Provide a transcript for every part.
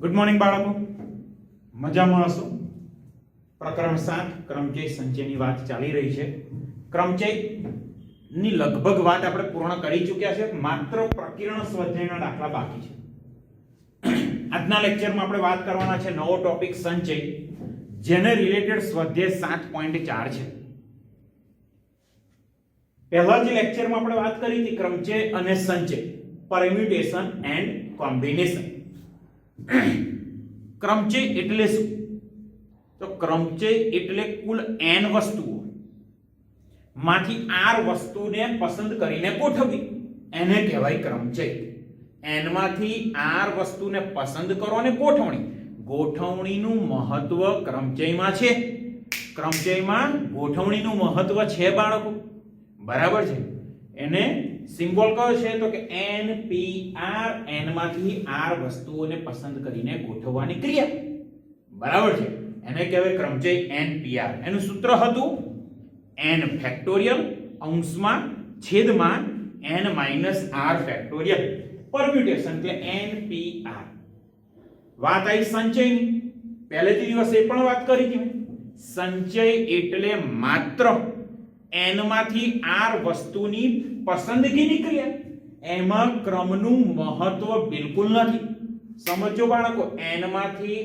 Good morning બાળકો, મજામાં હશો? પ્રકરણ 7 ક્રમચય સંચયની વાત ચાલી રહી છે. ક્રમચય ની લગભગ વાત આપણે પૂર્ણ કરી ચૂક્યા છે, માત્ર પ્રકીર્ણ સ્વાધ્યાયના દાખલા બાકી છે. આજના લેક્ચરમાં આપણે વાત કરવાના છે નવો ટોપિક સંચય, જેને રિલેટેડ સ્વાધ્યાય 7.4 છે. પહેલા જે લેક્ચરમાં આપણે વાત કરી હતી ક્રમચય અને સંચય, પરમ્યુટેશન એન્ડ કોમ્બિનેશન. ક્રમચય એટલે શું? તો ક્રમચય એટલે કુલ n વસ્તુઓ માંથી r વસ્તુને પસંદ કરીને ગોઠવવી, એને કહેવાય ક્રમચય. n માંથી r વસ્તુને પસંદ કરો અને ગોઠવણીનું મહત્વ ક્રમચયમાં છે. ક્રમચયમાં ગોઠવણીનું મહત્વ છે બાળકો, બરાબર છે. એને સિમ્બોલ કયો છે? તો કે npr, n માંથી r વસ્તુઓને પસંદ કરીને ગોઠવવાની ક્રિયા, બરાબર છે. એને કહેવાય ક્રમચય npr. એનું સૂત્ર હતું n ફેક્ટોરિયલ અંશમાં છેદમાં n minus r factorial, permutation એટલે npr. વાત આવી સંચયની. પહેલેથી દિવસે એ પણ વાત કરી હતી. સંચય એટલે માત્ર n માંથી r વસ્તુની પસંદગીની ક્રિયા, એમાં ક્રમનું મહત્વ બિલકુલ નથી. સમજો બાળકો, n માંથી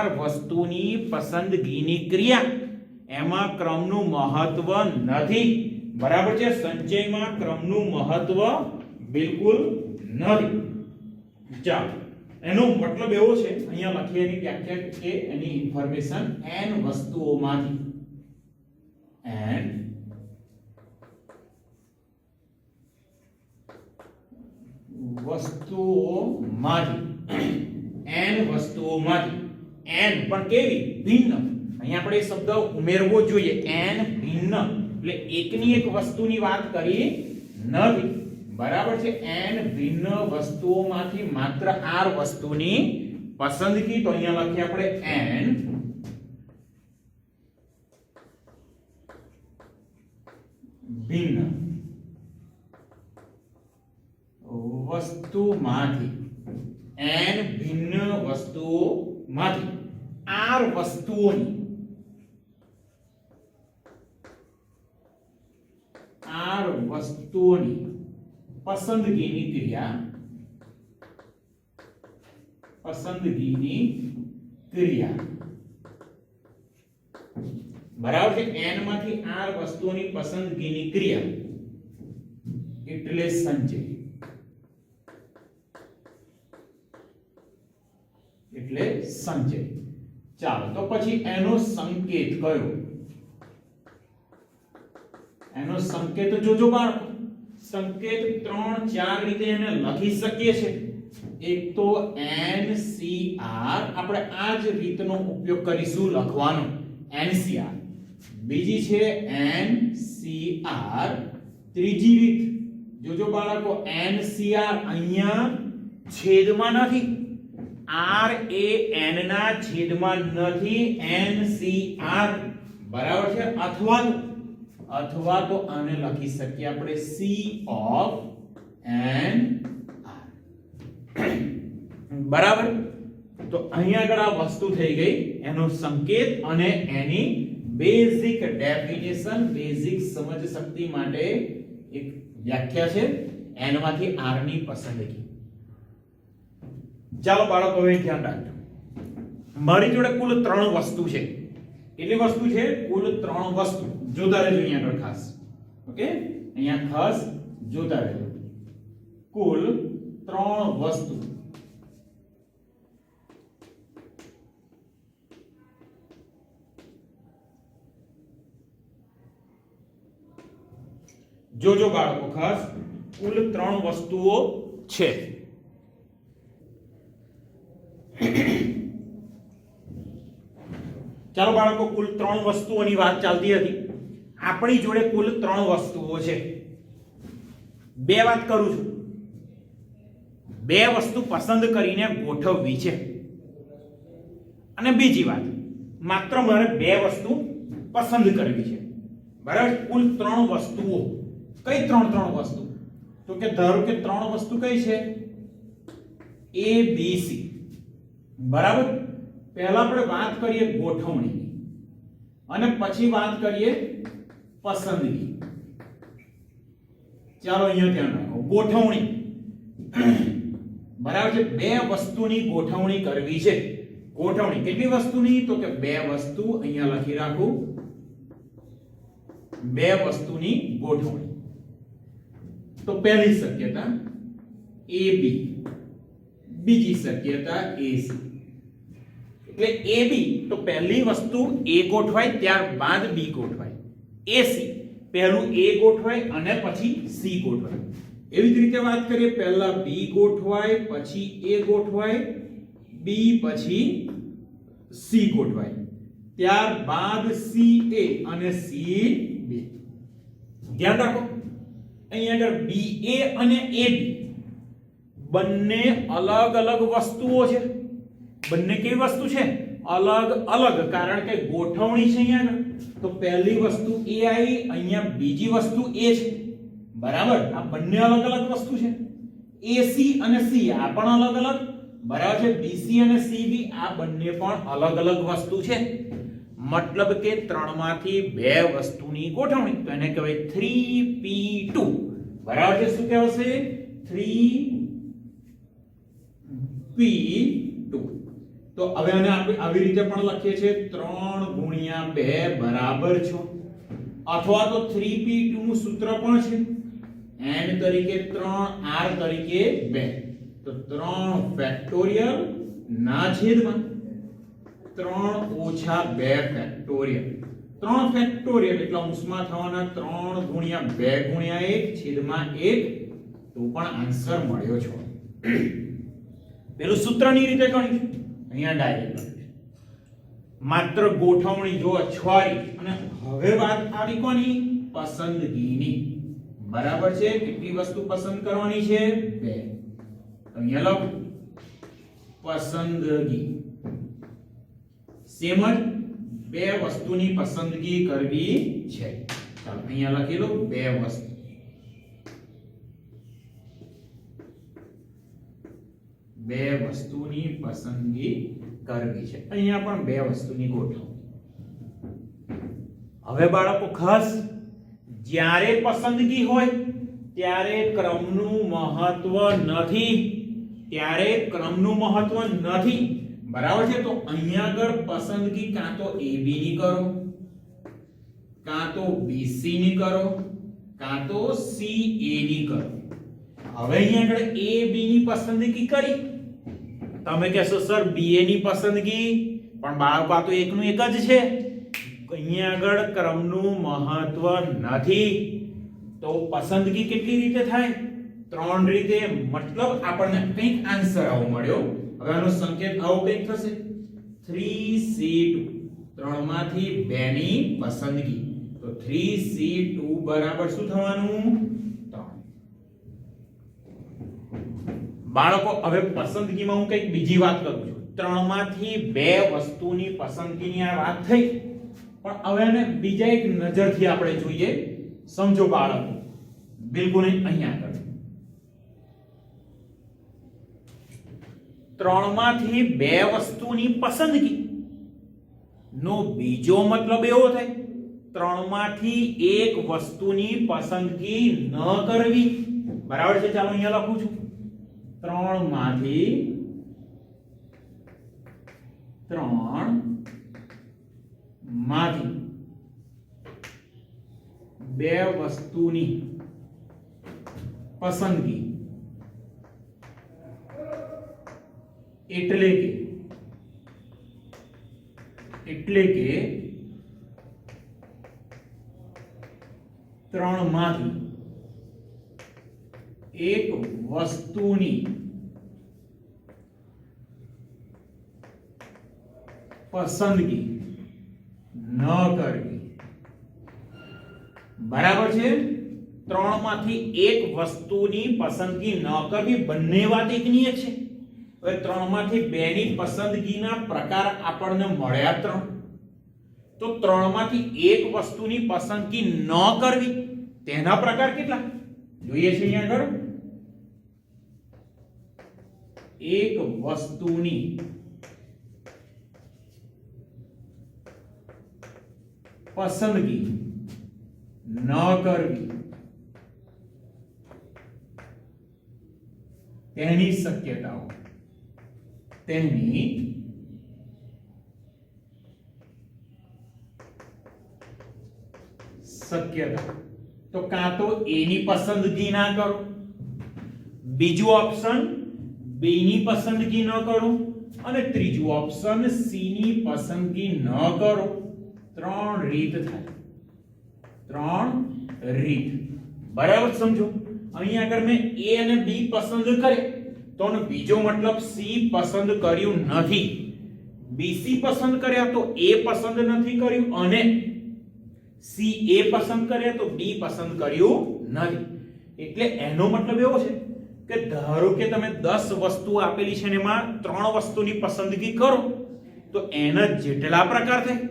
r વસ્તુની પસંદગીની ક્રિયા, એમાં ક્રમનું મહત્વ નથી, બરાબર છે. સંચયમાં ક્રમનું મહત્વ બિલકુલ નથી. ચાલો, એનો મતલબ એવો છે, અહીંયા લખીએ એની વ્યાખ્યા કે એની ઇન્ફોર્મેશન n વસ્તુઓમાંથી n વસ્તુઓમાંથી n પણ કેવી? ભિન્ન. અહીંયા આપણે એ શબ્દ ઉમેરવો જોઈએ, n ભિન્ન એટલે એકની એક વસ્તુની વાત કરી નથી, બરાબર છે. n ભિન્ન વસ્તુઓમાંથી માત્ર r વસ્તુની પસંદગી. તો અહીંયા લખીએ આપણે n ભિન્ન વસ્તુમાંથી, n ભિન્ન વસ્તુઓમાંથી r વસ્તુઓની પસંદગીની ક્રિયા, બરાબર છે. n માંથી r વસ્તુઓની પસંદગીની ક્રિયા એટલે સંચય. ચાલો, તો પછી એનો સંકેત કયો? એનો સંકેત જોજો બાળકો. સંકેત 3-4 રીતે એને લખી શકીએ છે. એક તો NCR, આપણે આ જ રીતનો ઉપયોગ કરીશું લખવાનો, NCR. બીજી છે NCR. ત્રીજી રીત જોજો બાળકો, NCR અહીંયા છેદમાં નથી, r એ n ના છેદમાં નથી, NCR, બરાબર છે. અથવા તો આને લખી શકીએ આપણે C of n r, બરાબર. તો અહીંયા આગળ આ વસ્તુ થઈ ગઈ એનો સંકેત અને એની બેઝિક ડેફિનેશન, બેઝિક સમજ શક્તિ માટે એક વ્યાખ્યા છે n માંથી r ની પસંદગી. ચાલો બાળકો, હવે ધ્યાન રાખજો. મારી જોડે કુલ 3 વસ્તુ છે. કેટલી વસ્તુ છે? કુલ 3 વસ્તુ. જોતા રહેજો અહીંયા આગળ ખાસ. ઓકે, અહીંયા ખાસ જોતા રહેજો. કુલ 3 વસ્તુ. જોજો બાળકો ખાસ, કુલ 3 વસ્તુઓ છે. ચાલો બાળકો, કુલ 3 વસ્તુઓની વાત ચાલતી હતી. આપણી જોડે કુલ 3 વસ્તુઓ છે. બે વાત કરું છું, 2 વસ્તુ પસંદ કરીને ગોઠવવી છે. અને બીજી વાત, માત્ર મારે 2 વસ્તુ પસંદ કરવી છે, બરાબર. કુલ 3 વસ્તુઓ. કઈ 3 વસ્તુ? તો કે ધારો કે 3 વસ્તુ કઈ છે? A B C. બરાબર. પહેલા આપણે વાત કરીએ ગોઠવણીની અને પછી વાત કરીએ પસંદગી. ચાલો અહીંયા ધ્યાન રાખો. ગોઠવણી બરાબર છે. બે વસ્તુની ગોઠવણી કરવી છે. ગોઠવણી કેટલી વસ્તુની? તો કે બે વસ્તુ. અહીંયા લખી રાખું, બે વસ્તુની ગોઠવણી. તો પહેલી શક્યતા AB, બીજી શક્યતા AC. એટલે AB તો પહેલી વસ્તુ A ગોઠવાય ત્યારબાદ B ગોઠવાય. AC પહેલું A ગોઠવાય અને પછી C ગોઠવાય. એવી જ રીતે વાત કરીએ, પહેલા B ગોઠવાય પછી A ગોઠવાય, B પછી C ગોઠવાય, ત્યારબાદ CA અને CB. ધ્યાન રાખો અહીંયા આગળ BA અને AB બંને અલગ અલગ વસ્તુઓ છે. બંને કેવી વસ્તુ છે? અલગ અલગ. કારણ કે ગોઠવણી છે અહીંયા આગળ. તો પહેલી વસ્તુ A આવી, અહીંયા બીજી વસ્તુ A છે. બરાબર. આ બંને અલગ અલગ વસ્તુ છે. AC અને C આ પણ અલગ અલગ. બરાબર છે. BC અને CB આ બંને પણ અલગ અલગ વસ્તુ છે. મતલબ કે ત્રણમાંથી બે વસ્તુની ગોઠવણી. તો એને કહેવાય 3p2. બરાબર છે. શું કહેવાશે? 3p2. તો હવે આને આપણે આવી રીતે પણ લખીએ છીએ 3 ગુણ્યા 2 બરાબર 6. અથવા તો 3p2 નું સૂત્ર પણ છે n તરીકે 3 r તરીકે 2. તો 3 ફેક્ટોરિયલ ના છેદમાં 3 ઓછા 2 ફેક્ટોરિયલ. 3 ફેક્ટોરિયલ એટલે અંશમાં થવાના 3 ગુણ્યા 2 ગુણ્યા 1 છેદમાં 1. તો પણ આન્સર મળ્યો છે. પેલું સૂત્રની રીતે ગણીશું, અહીંયા ડાયરેક્ટ લખીશું. માત્ર ગોઠવણી જો છોરી. અને હવે વાત આવી કોની? પસંદગીની. બરાબર છે. કેટલી વસ્તુ પસંદ કરવાની છે? બે. તો અહીંયા લખો પસંદગી. સેમ જ બે વસ્તુની પસંદગી કરવી છે. ચાલો અહીંયા લખી લો બે વસ્તુ. બે વસ્તુની પસંદગી કરવી છે. અહીંયા પણ બે વસ્તુની ગોઠવણી. હવે બાળકો ખાસ જ્યારે પસંદગી હોય ત્યારે ક્રમનું મહત્વ નથી. ત્યારે ક્રમનું મહત્વ નથી. બરાબર છે. તો અહીંયા આગળ પસંદગી કાં તો AB ની કરો, કાં તો BC ની કરો, કાં તો CA ની કરો. હવે અહીંયા આગળ AB ની પસંદગી કરી. તમે કહેશો સર BA ની પસંદગી, પણ બાળકો આ તો એકનું એક જ છે. અહીંયા આગળ ક્રમનું મહત્વ નથી. તો પસંદગી કેટલી રીતે થાય? 3 રીતે. મતલબ આપણને કંઈક આન્સર આવો મળ્યો. હવે આનો સંકેત આવો કંઈક થશે 3C2. 3 માંથી 2 ની પસંદગી. તો 3C2 બરાબર શું થવાનું? 3. બાળકો હવે પસંદગીમાં હું કંઈક બીજી વાત કરું છું. 3 માંથી 2 વસ્તુની પસંદગીની આ વાત થઈ. પણ હવે આને બીજા એક નજરથી આપણે જોઈએ. સમજો બાળકો, બિલકુલ અહીંયા આગળ 3 માંથી 2 વસ્તુની પસંદગી નો બીજો મતલબ એવો થાય 3 માંથી 1 વસ્તુની પસંદગી ન કરવી. બરાબર છે. ચાલો અહીંયા લખું છું 3 માંથી 2 વસ્તુની પસંદગી એટલે કે 3 માંથી 1 વસ્તુની પસંદગી ન કરવી. બરાબર છે. 3 માંથી 1 વસ્તુની પસંદગી ન કરવી. બંને વાત એકની એક છે. હવે 3 માંથી 2 ની પસંદગીના પ્રકાર આપણને મળ્યા 3. તો 3 માંથી 1 વસ્તુની પસંદગી ન કરવી તેના પ્રકાર કેટલા જોઈએ છે અહીંયા આગળ? 1 વસ્તુની પસંદગી ન કરવી તેની શક્યતાઓ તો કાં તો એ ની પસંદગી ના કરો, બીજું ઓપ્શન બી ની પસંદગી ન કરો અને ત્રીજું ઓપ્શન સી ની પસંદગી ન કરો. ત્રણ રીત થાય, ત્રણ રીત. બરાબર સમજો. અહીં આગળ મેં એ અને બી પસંદ કરે તો બીજો મતલબ સી પસંદ કર્યું નથી, બીસી પસંદ કર્યા તો એ પસંદ નથી કર્યું અને સી એ પસંદ કર્યા તો ડી પસંદ કર્યું નથી. એટલે એનો મતલબ એવો છે કે ધારો કે તમે 10 વસ્તુ આપેલી છે ને એમાં 3 વસ્તુની પસંદગી કરો તો એના જેટલા પ્રકાર થાય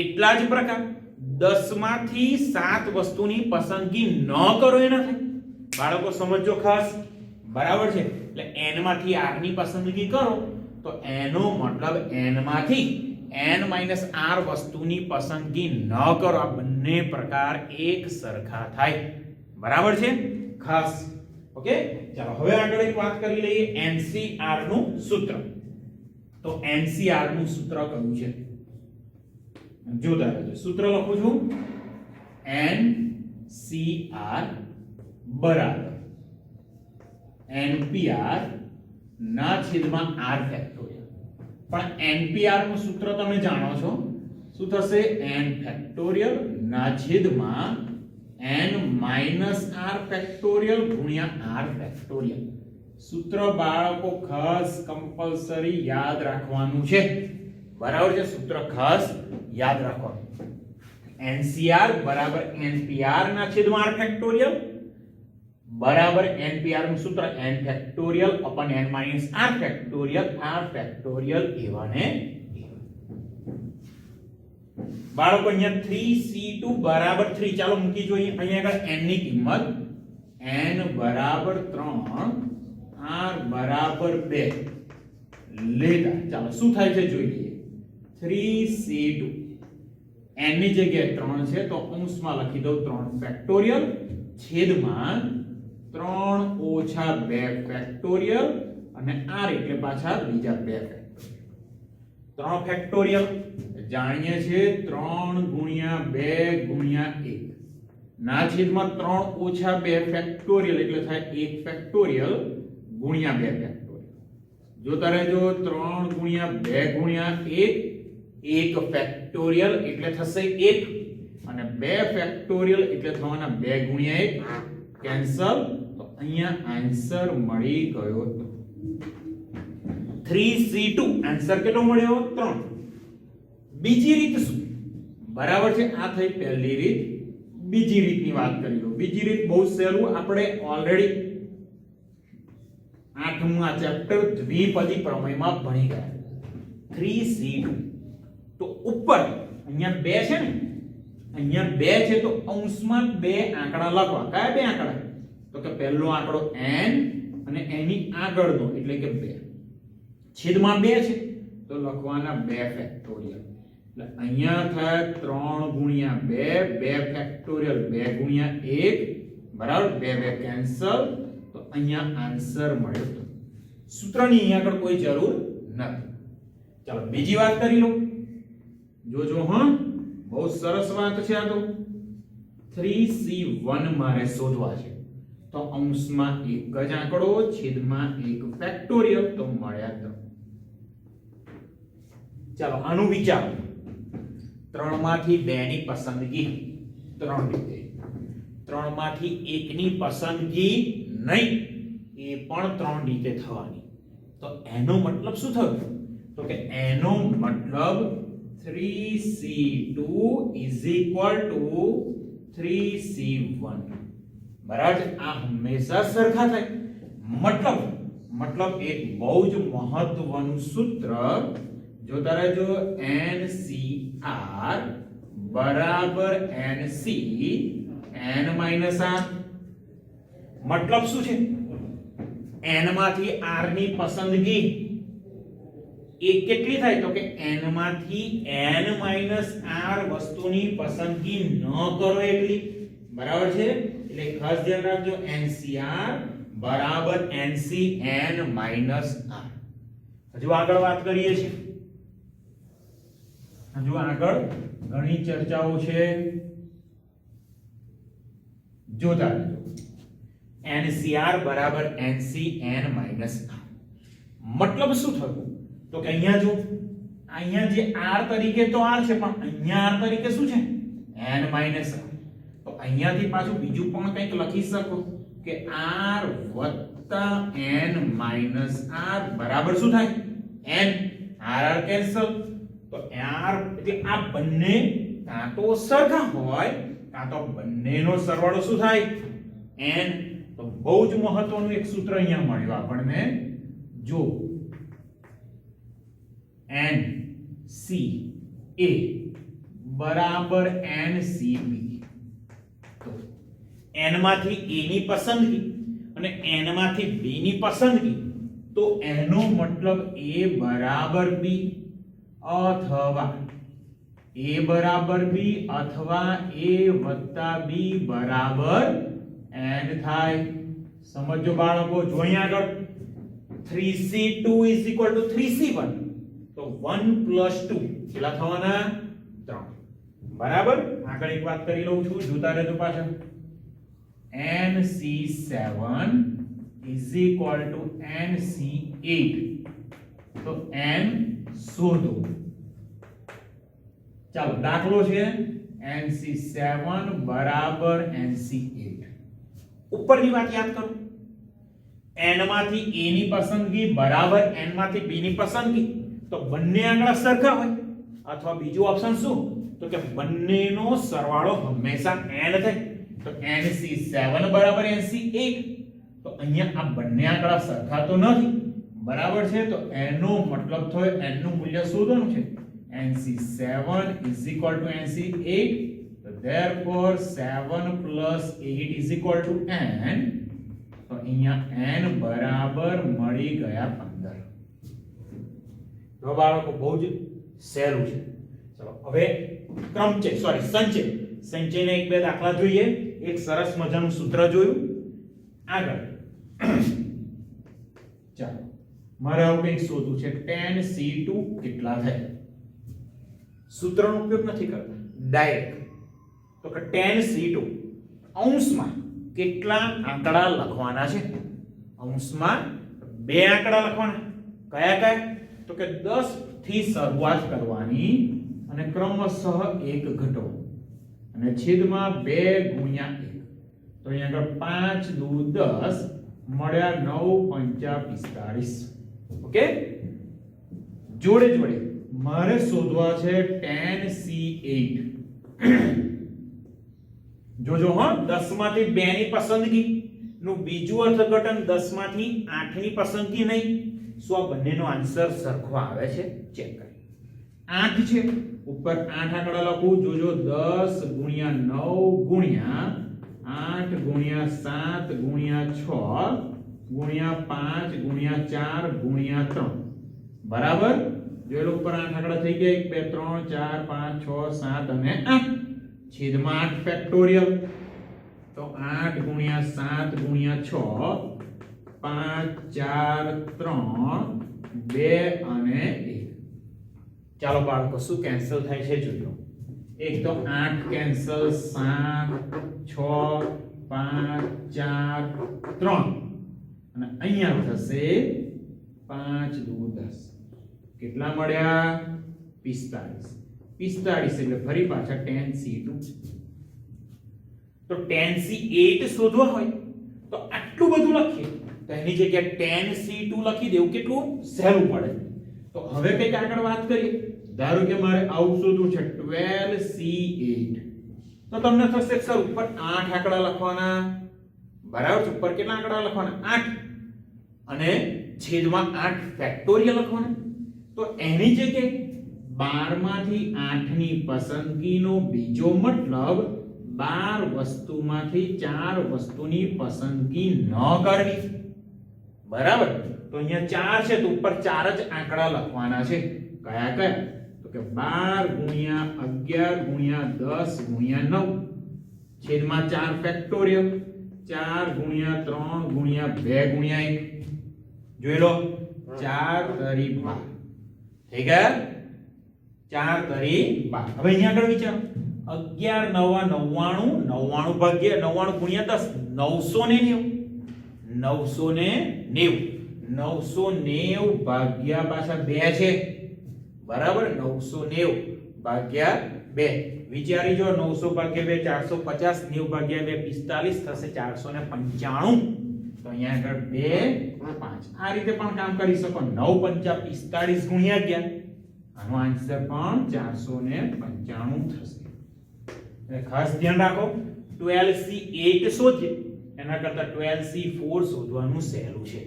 એટલા જ પ્રકાર. 10 માંથી 7 વસ્તુની પસંદગી ન કરો એના થાય. બાળકો સમજો ખાસ. બરાબર છે. એટલે n માંથી r ની પસંદગી કરો તો એનો મતલબ n માંથી n r વસ્તુની પસંદગી ન કરો. આ બંને પ્રકાર એક સરખા થાય. બરાબર છે ખાસ. ઓકે, ચાલો હવે આગળ એક વાત કરી લઈએ NCR નું સૂત્ર. તો NCR નું સૂત્ર કયું છે જોતા રહેજો. સૂત્ર લખું છું NCR બરાબર NPR ના છેદમાં r ફેક્ટોરિયલ. પણ NPR નું સૂત્ર તમે જાણો છો શું થશે? n ફેક્ટોરિયલ ના છેદમાં n r ફેક્ટોરિયલ ગુણ્યા r ફેક્ટોરિયલ. સૂત્ર બાળકો ખાસ કંપલસરી યાદ રાખવાનું છે. બરાબર છે? સૂત્ર ખાસ યાદ રાખવાનું. NCR બરાબર NPR ના છેદમાં r ફેક્ટોરિયલ બરાબર NPR નું સૂત્ર n factorial upon n minus r factorial. r factorial એવા ને બાળકો અહીંયા 3c2 બરાબર 3 ચાલો મૂકી જોઈએ. અહીંયા આગળ n ની કિંમત n બરાબર 3 r બરાબર 2 લેતા ચાલો શું થાય છે જોઈ લઈએ. 3c2 n ની જગ્યાએ 3 છે તો અંશમાં લખી દઉં 3 ફેક્ટોરિયલ છેદમાં 3 ઓછા 2 ફેક્ટોરિયલ અને r એટલે પાછા બીજા 2 ફેક્ટોરિયલ. 3 ફેક્ટોરિયલ જાણીએ છે 3 ગુણ્યા 2 ગુણ્યા 1 ના છેદમાં 3 ઓછા 2 ફેક્ટોરિયલ એટલે થાય 1 ફેક્ટોરિયલ ગુણ્યા 2 ફેક્ટોરિયલ. જોતા રહેજો 3 ગુણ્યા 2 ગુણ્યા 1 ફેક્ટોરિયલ એટલે થશે 1 અને 2 ફેક્ટોરિયલ એટલે થવાના 2 ગુણ્યા 1 કેન્સલ. તો અહીંયા આન્સર મળી ગયો. 3c2 આન્સર કેટલો મળ્યો? 3. બીજી રીત શું? બરાબર છે, આ થઈ પહેલી રીત. બીજી રીતની વાત કરી લો. બીજી રીત બહુ સહેલું, આપણે ઓલરેડી 8મા ચેપ્ટર દ્વિપદી પ્રમેયમાં ભણી ગયા. 3c2 તો ઉપર અહીંયા 2 છે ને, અહીંયા 2 છે તો અંશમાં 2 આંકડા લખવા. કયા 2 આંકડા? તો કે પહેલો આંકડો n અને એની આગળનો એટલે કે 2 છેદમાં 2 છે તો લખવાના 2 ફેક્ટોરિયલ. એટલે અહીંયા થાય 3 ગુણ્યા 2 2 ફેક્ટોરિયલ 2 ગુણ્યા 1 બરાબર 2 2 કેન્સલ. તો અહીંયા આન્સર મળ્યો. સૂત્રની અહીંયા આગળ કોઈ જરૂર નથી. ચાલો બીજી વાત કરી લો. જોજો હા, બહુ સરસ વાત છે આ તો. 3c1 મારે શોધવા છે તો અંશમાં એક જ આંકડો છેદમાં 1 ફેક્ટોરિયલ તો મળ્યા 3. ચાલો આનું વિચારો. 3 માંથી 2 ની પસંદગી 3 રીતે, 3 માંથી 1 ની પસંદગી નહીં એ પણ 3 રીતે થવાની. તો એનો મતલબ શું થયો? તો કે એનો મતલબ 3c2 = 3c1. બરાબર. આ હંમેશા સરખા થાય. મતલબ એક બહુ જ મહત્વનું સૂત્ર જોતા રહેજો. NCR બરાબર NC n - r. મતલબ શું છે? n માંથી r ની પસંદગી એ કેટલી થાય તો કે n માંથી n r વસ્તુની પસંદગી ન કરો એટલી, બરાબર છે? એટલે ખાસ ધ્યાન રાખજો, NCR બરાબર NCn r. હજુ આગળ વાત કરીએ છીએ, હજુ આગળ ઘણી ચર્ચાઓ છે, જોતા રહેજો. NCR બરાબર NCn r. મતલબ શું થયું તો કે અહીંયા જો, અહીંયા જે r તરીકે તો r છે, પણ અહીંયા r તરીકે શું છે? n r. તો અહીંયાથી પાછું બીજું પણ કંઈક લખી શકો કે r n r બરાબર શું થાય? n. r cancel. તો r એટલે આ બંને કાં તો સરખા હોય કાં તો બંનેનો સરવાળો શું થાય? n. તો બહુ જ મહત્વનું એક સૂત્ર અહીંયા મળ્યું આપણને, જો NCA બરાબર NCB. તો n માંથી a ની પસંદગી અને n માંથી b ની પસંદગી, તો એનો મતલબ a બરાબર b અથવા a બરાબર b અથવા a વત્તા b બરાબર n થાય. સમજો બાળકો, જો અહીંયા આગળ 3c2 3c1, તો 1 + 2 કેટલા થવાના? 3. બરાબર? આગળ એક વાત કરી લઉં છું, જોતા રહેજો પાછળ. NC7 NC8. તો n શોધો. ચાલો, દાખલો છે NC7 બરાબર NC8. ઉપરની વાત યાદ કરો, n માંથી a ની પસંદગી બરાબર n માંથી b ની પસંદગી, તો બંને આંકડા સરખા હોય, અથવા બીજું ઓપ્શન શું તો કે બંનેનો સરવાળો હંમેશા n થાય. તો NC7 બરાબર NC8. તો અહીંયા આ બંને આંકડા સરખા તો નથી, બરાબર છે? તો એનો મતલબ થયો n નું મૂલ્ય શોધવાનું છે. NC7 NC8. તો therefore 7 + 8 n. તો અહીંયા n બરાબર મળી ગયા 15. તો બાળકો બહુ જ સહેલું છે. ચલો હવે સંચયના એક બે દાખલા જોઈએ. એક સરસ મજાનું સૂત્ર જોયું. આગળ ચાલો, મારે આવું કંઈક શોધવું છે. tan c2 કેટલા થાય? સૂત્રનો ઉપયોગ નથી કરતા, ડાયરેક્ટ. તો કે tan c2 અંશમાં કેટલા આંકડા લખવાના છે? અંશમાં બે આંકડા લખવાના. કયા કયા? તો કે 10 થી શરૂઆત કરવાની અને ક્રમશઃ 1 ઘટો અને છેદમાં 2 × 1. તો અહીંયા આગળ 5 દુ 10 મળ્યા 9 × 5 45. ઓકે, જોડે જોડે મારે શોધવા છે tan c8. જોજો હા, 10 માંથી 2 ની પસંદગી નું બીજું અર્થઘટન 10 માંથી 8 ની પસંદગી નહીં. શું આ બંનેનો આન્સર સરખો આવે છે? ચેક કરી. 8 છે, ઉપર 8 આંકડા લખું. જોજો 10 × 9 × 8 × 7 × 6 × 5 × 4 × 3. બરાબર? જોયેલો ઉપર 8 આંકડા થઈ ગયા. 1 2 3 4 5 6 7 અને 8 છેદમાં 8 ફેક્ટોરિયલ. તો 8 × 7 × 6 5 4 3 2 અને 1. ચાલો બાળકો, શું કેન્સલ થાય છે જોજો. એક તો 8 કેન્સલ, 7 6 5 4 3 અને અહીંયા થશે 5 દુ 10. કેટલા મળ્યા? 45. 45 એટલે ફરી પાછા tan c2. તો tan c8 શોધવા હોય તો આટલું બધું લખીએ, તો એની જગ્યાએ tan c2 લખી દેવું કેટલું સહેલું પડે. તો હવે કઈક આગળ વાત કરીએ. ધારો કે મારે આવું શોધવું છે 12c8. તો તમને થશે સર ઉપર 8 આંકડા લખવાના, બરાબર છે? ઉપર કેટલા આંકડા લખવાના? 8 અને છેદમાં 8 ફેક્ટોરિયલ લખવાના. તો એની જગ્યાએ 12 માંથી 8 ની પસંદગીનો બીજો મતલબ 12 વસ્તુમાંથી 4 વસ્તુની પસંદગી ન કરવી. બરાબર. તો અહીંયા 4 છે તો ઉપર 4 જ આંકડા લખવાના છે. કયા કયા? તો કે 12 * 11 * 10 * 9 છેદમાં 4 ફેક્ટોરિયલ 4 * 3 * 2 * 1 જોઈ લો 4 તરી 12 થઈ ગયા. 4 તરી 12. હવે અહીંયા આગળ વિચારો 11 9 99 99 ભાગ્યા 99 * 10 990 990 ભાગ્યા પાછા 2 છે બરાબર. 990 ભાગ્યા 2 વિચારી જો 900 ભાગ્યા 2 450 90 ભાગ્યા 2 45 થશે 495. તો અહીંયા આગળ 2 5 આ રીતે પણ કામ કરી શકો. 9 * 5 = 45 ગુણ્યા 11 આનો આન્સર પણ 495 થશે. એટલે ખાસ ધ્યાન રાખો 12C8 શોધીએ એના કરતા 12C4 શોધવાનું સહેલું છે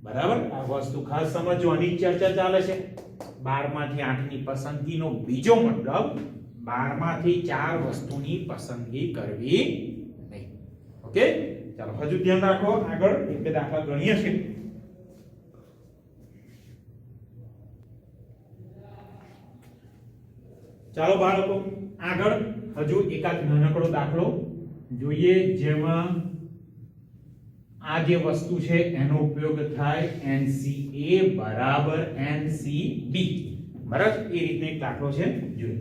બરાબર. આ વસ્તુ ખાસ સમજો. આની ચર્ચા ચાલે છે 12 માંથી 8 ની પસંદગીનો બીજો મતલબ 12 માંથી 4 વસ્તુની પસંદગી કરવી નહીં. ઓકે ચાલો હજુ ધ્યાન રાખો. આગળ એક બે દાખલા ગણીએ છીએ. ચાલો બાળકો આગળ હજુ એકાદ નાનકડો દાખલો જોઈએ જેમાં આ જે વસ્તુ છે એનો ઉપયોગ થાય NCA = NCB બરાબર. એ રીતનો એક દાખલો છે જોઈએ.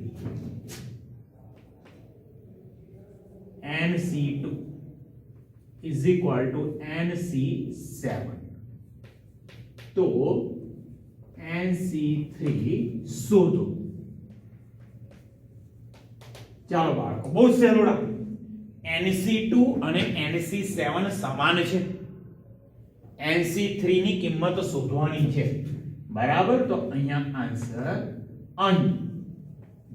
NC2 = NC7 તો NC3 શોધો. ચાલો બાળકો બહુ સહેલું રાખો. NC2 અને NC7 સમાન છે. NC3 ની કિંમત શોધવાની છે બરાબર. તો અહીંયા આન્સર અહીં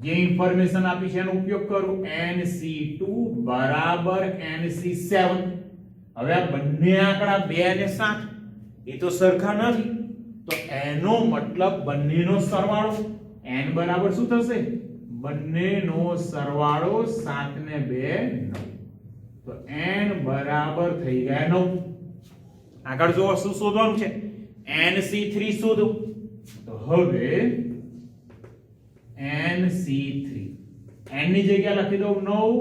જે ઇન્ફોર્મેશન આપી છે એનો ઉપયોગ કરું. NC2 = NC7. હવે આ બંને આંકડા 2 અને 7 એ તો સરખા નથી તો એનો મતલબ બંનેનો સરવાળો n બરાબર શું થશે? બંનેનો સરવાળો 7 ને 2 9 તો n બરાબર થઈ ગયા 9. આગળ જો શું શોધવાનું છે? NC3 શોધો. તો હવે NC3 n ની જગ્યાએ લખી દઉં 9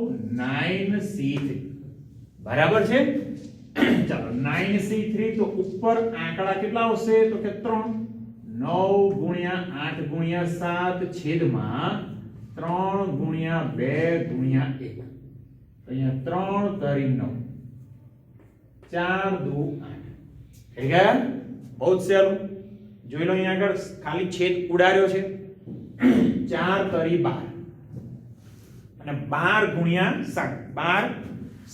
9C3 બરાબર છે. ચાલો 9C3 તો ઉપર આંકડા કેટલા આવશે? તો કે 3 9 * 8 * 7 છેદમાં 3 * 2 * 1 અહીંયા 3 તરી 9 4 2 8 થઈ ગયા. બહુ જ સહેલું. જોઈ લો અહીંયા આગળ ખાલી છેદ ઉડાડ્યો છે. 4 તરી 12 અને 12 * 7 12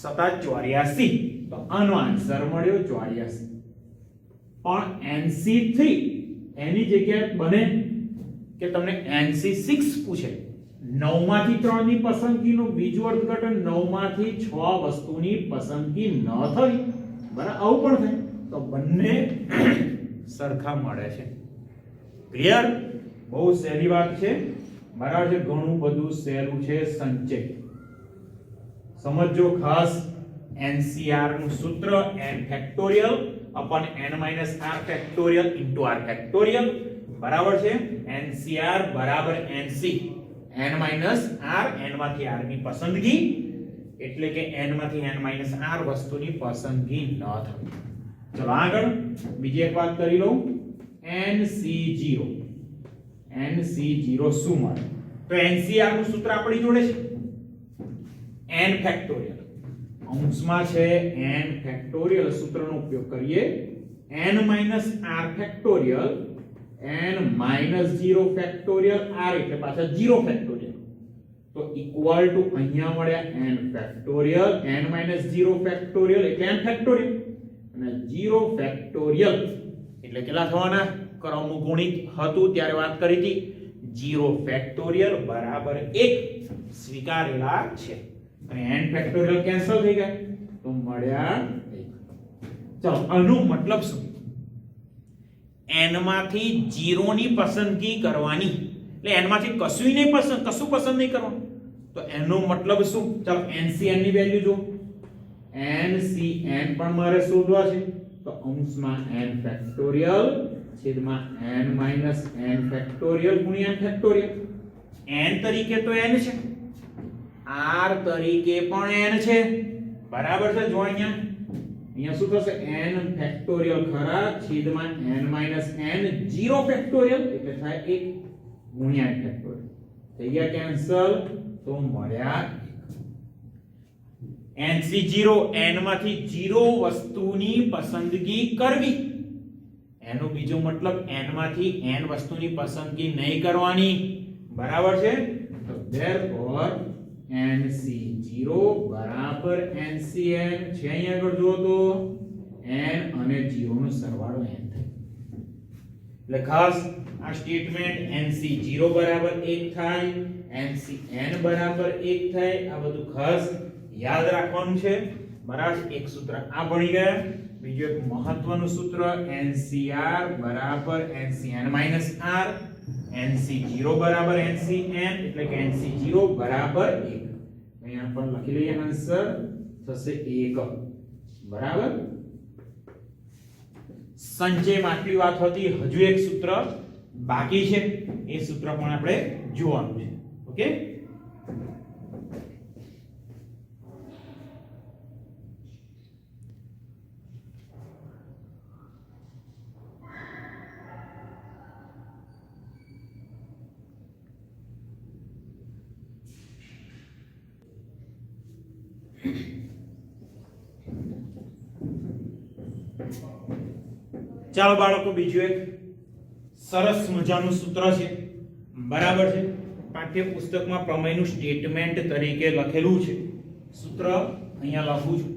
7 84 તો આનો આન્સર મળ્યો 84. પણ NC3 એની જગ્યાએ બને કે તમને NC6 પૂછે 9 માંથી 3 ની પસંદગીનું બીજું અર્થઘટન 9 માંથી 6 વસ્તુની પસંદગી ન થઈ બરાબર. આવું પણ થાય તો બંને સરખા મળે છે. ક્લિયર? બહુ સહેલી વાત છે બરાબર છે. ઘણું બધું સહેલું છે. સંચય સમજો ખાસ. NCR નું સૂત્ર n factorial upon n minus r factorial into r factorial બરાબર છે. NCR = NC n minus r n માંથી r ની પસંદગી એટલે કે n માંથી n minus r વસ્તુની પસંદગી ન થવી. ચલો આગળ બીજી એક વાત કરી લઉં. NC0 શું મળે? તો NCR નું સૂત્ર આપણી જોડે છે n ફેક્ટોરિયલ અંશમાં છે n ફેક્ટોરિયલ સૂત્રનો ઉપયોગ કરીએ. n r factorial n 0 factorial r એટલે પાછા 0 ફેક્ટોરિયલ તો ઇક્વલ ટુ અહીંયા મળ્યા n ફેક્ટોરિયલ n 0 ફેક્ટોરિયલ એટલે n ફેક્ટોરિયલ અને 0 ફેક્ટોરિયલ એટલે કેટલા થવાના? ક્રમગુણિત હતું ત્યારે વાત કરી હતી. 0 ફેક્ટોરિયલ બરાબર 1 સ્વીકારેલા છે અને n ફેક્ટોરિયલ કેન્સલ થઈ ગયા તો મળ્યા 1. ચલો આનો મતલબ શું? n માંથી 0 ની પસંદગી કરવાની એટલે n માંથી કશું પસંદ નહીં કરવાનું તો એનો મતલબ શું? ચલો NCN ની વેલ્યુ જો. NCN પણ મારે શોધવા છે તો અંશમાં n ફેક્ટોરિયલ છેદમાં n માઈનસ n ફેક્ટોરિયલ ગુણ્યા n ફેક્ટોરિયલ. n તરીકે તો n છે, r તરીકે પણ n છે, બરાબર છે. જો અહીંયા શું થશે, n ફેક્ટોરિયલ ખરા છેદમાં n માઈનસ n 0 ફેક્ટોરિયલ એટલે થાય 1 ગુણ્યા n ફેક્ટોરિયલ. થઈ ગયા કેન્સલ, તો મળ્યા NC0 n માંથી 0 વસ્તુની પસંદગી કરવી. એનો બીજો મતલબ n માંથી n વસ્તુની પસંદગી નહીં કરવાની, બરાબર છે. તો therefore NC0 બરાબર NCn છે. અહીંયા આગળ જુઓ તો n અને 0 નો સરવાળો n થાય એટલે ખાસ આ સ્ટેટમેન્ટ NC0 બરાબર 1 થાય, NCn બરાબર 1 થાય. આ બધું ખાસ યાદ રાખવાનું છે, બરાબર. એક સૂત્ર આ ભણી ગયા. બીજું એક મહત્વનું સૂત્ર NCr બરાબર NCn માઈનસ r, NC0 બરાબર NCn એટલે કે NC0 બરાબર 1. અહીંયા પણ લખી લઈએ, આન્સર થશે 1, બરાબર. સંચયમાં આટલી વાત હતી. હજુ એક સૂત્ર બાકી છે, એ સૂત્ર પણ આપણે જોવાનું છે. ઓકે, ચાલો બાળકો, બીજું એક સરસ મજાનું સૂત્ર છે, બરાબર છે. પાઠ્યપુસ્તકમાં પ્રમેયનું સ્ટેટમેન્ટ તરીકે લખેલું છે. સૂત્ર અહીંયા લખું છું,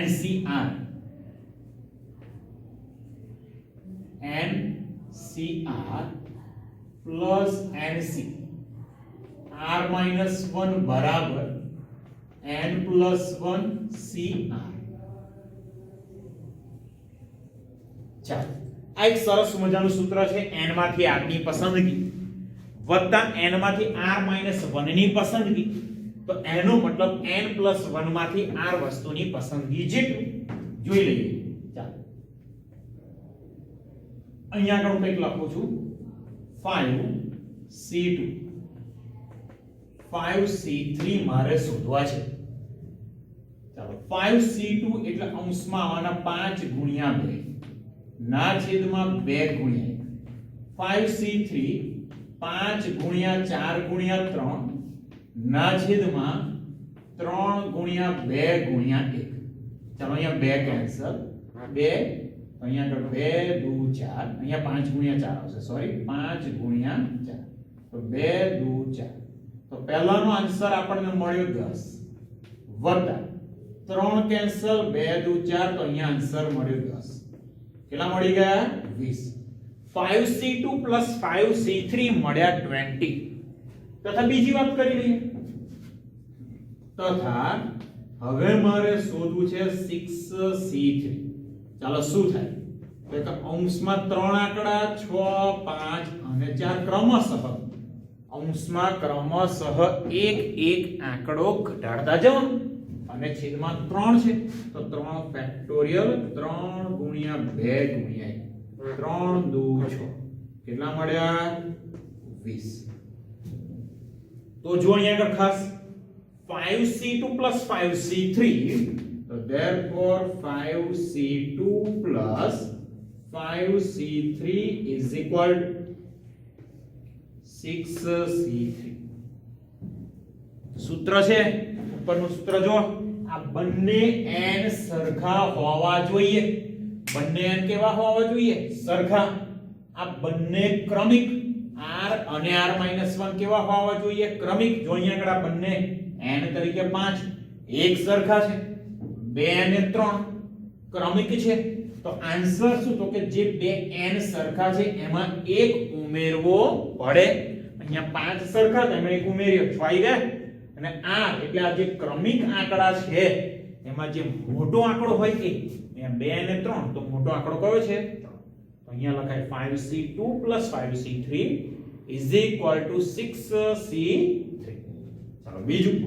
NCR plus NC r minus 1 બરાબર n પ્લસ 1 CR. ચાલો, આ એક સરસ મજાનું સૂત્ર છે. n માંથી r ની પસંદગી વત્તા n માંથી r માઈનસ 1 ની પસંદગી. તો એનો મતલબ n પ્લસ 1 માંથી r વસ્તુની પસંદગી જેટલું જોઈ લઈએ. ચાલો, અહીંયા આગળ કંઈક લખું છું, 5C2 5C3 મારે શોધવા છે. ચાલો, 5C2 એટલે અંશમાં આવવાના 5 ગુણ્યા 2 ના છેદમાં 2 ગુણ્યા 5C3 5 ગુણ્યા 4 ગુણ્યા 3 ના છેદમાં 3 ગુણ્યા 2 ગુણ્યા 1. ચાલો, અહીંયા 2 કેન્સલ, 2 અહીંયા આગળ 2 2 4, અહીંયા 5 ગુણ્યા 4 આવશે, સોરી 5 ગુણ્યા 4, તો 2 2 4. તો પહેલાનો આન્સર આપણને મળ્યો 10 વત્તા 3 કેન્સલ, 2 2 4, તો અહીંયા આન્સર મળ્યો 10. કેટલા મળી ગયા? 20. 5C2 plus 5C3 મળ્યા 20. તથા બીજી વાત કરી લઈએ. તથા હવે મારે શોધવું છે 6C3. ચાલો, શું થાય? તો કે અંશમાં 3 આંકડા 6 5 અને 4 ક્રમશઃ અંશમાં ક્રમશઃ એક એક આંકડો ઘટાડતા જવાનું અને છેદમાં 3 છે તો 3 ફેક્ટોરિયલ 3 ગુણ્યા 2 ગુણ્યા 3 2 6 કેટલા મળ્યા? 20. તો જો અહીંયા આગળ ખાસ 5C2 plus 5C3, so therefore 5C2 plus 5C3 is equal to 6C3. સૂત્ર છે, ઉપરનું સૂત્ર જો, આ બંને n સરખા હોવા જોઈએ. બંને n કેવા હોવા જોઈએ? સરખા. આ બંને ક્રમિક, r અને r-1 કેવા હોવા જોઈએ? ક્રમિક. જો અહીંયા આગળ આ બંને n તરીકે 5 એક સરખા છે, 2 અને 3 ક્રમિક છે. તો આન્સર શું? તો કે જે બે n સરખા છે એમાં એક ઉમેરવો પડે. અહીંયા 5 સરખા તો એમાં એક ઉમેર્યો, 6 આવી ગયા. અને r એટલે આ જે ક્રમિક આંકડા છે એમાં જે મોટો આંકડો હોય કે અહીંયા 2 અને 3, તો મોટો આંકડો કયો છે? તો અહીંયા લખાય 5C2 plus 5C3 is equal to 6C3. ચાલો બીજું,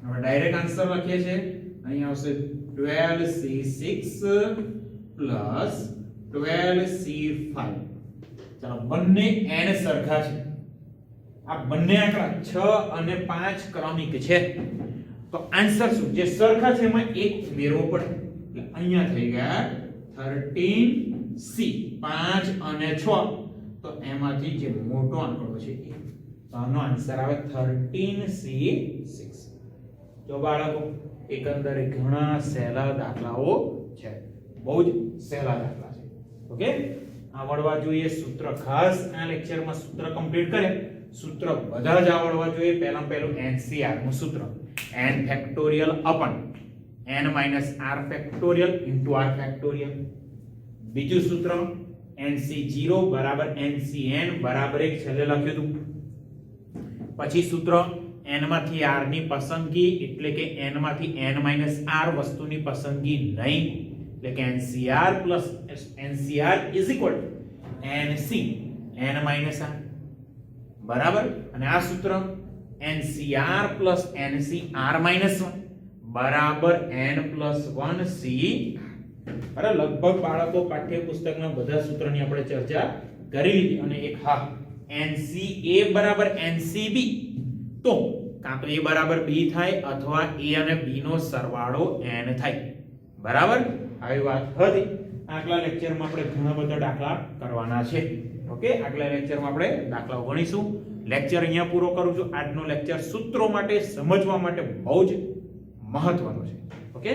હવે ડાયરેક્ટ આન્સર લખીએ છીએ. અહીંયા આવશે 12c6 પ્લસ 12c5. ચાલો, બંને n સરખા છે. આ બંને આંકડા 6 અને 5 ક્રમિક છે. તો આન્સર શું? જે સરખા છે એમાં એક ઉમેરવો પડે. એટલે અહીંયા થઈ ગયા 13c, 5 અને 6. તો એમાંથી જે મોટો આંકડો છે એ, તો આનો આન્સર આવે 13c6. જો બાળકો, એકંદરે ઘણા સહેલા દાખલાઓ છે, બહુ જ સહેલા દાખલા છે. ઓકે, આવડવા જોઈએ સૂત્ર. ખાસ આ લેક્ચરમાં સૂત્ર કમ્પ્લીટ કરે. સૂત્ર બધા જ આવડવા જોઈએ. પહેલામાં પહેલું NCR નું સૂત્ર, n factorial upon n minus r factorial into r factorial. બીજું સૂત્ર NC0 બરાબર NCn બરાબર 1 છેલ્લે લખ્યું હતું. પછી સૂત્ર n માંથી r ની પસંદગી, એટલે કે n માંથી n માઈનસ r વસ્તુની પસંદગી નહીં, એટલે કે NCR plus NCR is equal to NC n minus r બરાબર. અને આ સૂત્ર NCR પ્લસ NCR માઈનસ 1 બરાબર n પ્લસ 1 c. અરે લગભગ બાળકો પાઠ્યપુસ્તકના બધા સૂત્રની આપણે ચર્ચા કરી લીધી. અને એક હા, NCA બરાબર NCB, તો કાં તો A બરાબર B થાય અથવા A અને B નો સરવાળો n થાય. બરાબર, આવી વાત હતી. આગલા લેક્ચરમાં આપણે ઘણા બધા દાખલા કરવાના છે. ઓકે, આગલા લેક્ચરમાં આપણે દાખલાઓ ગણીશું. લેક્ચર અહીંયા પૂરો કરું છું. આજનો લેક્ચર સૂત્રો માટે સમજવા માટે બહુ જ મહત્વનો છે. ઓકે.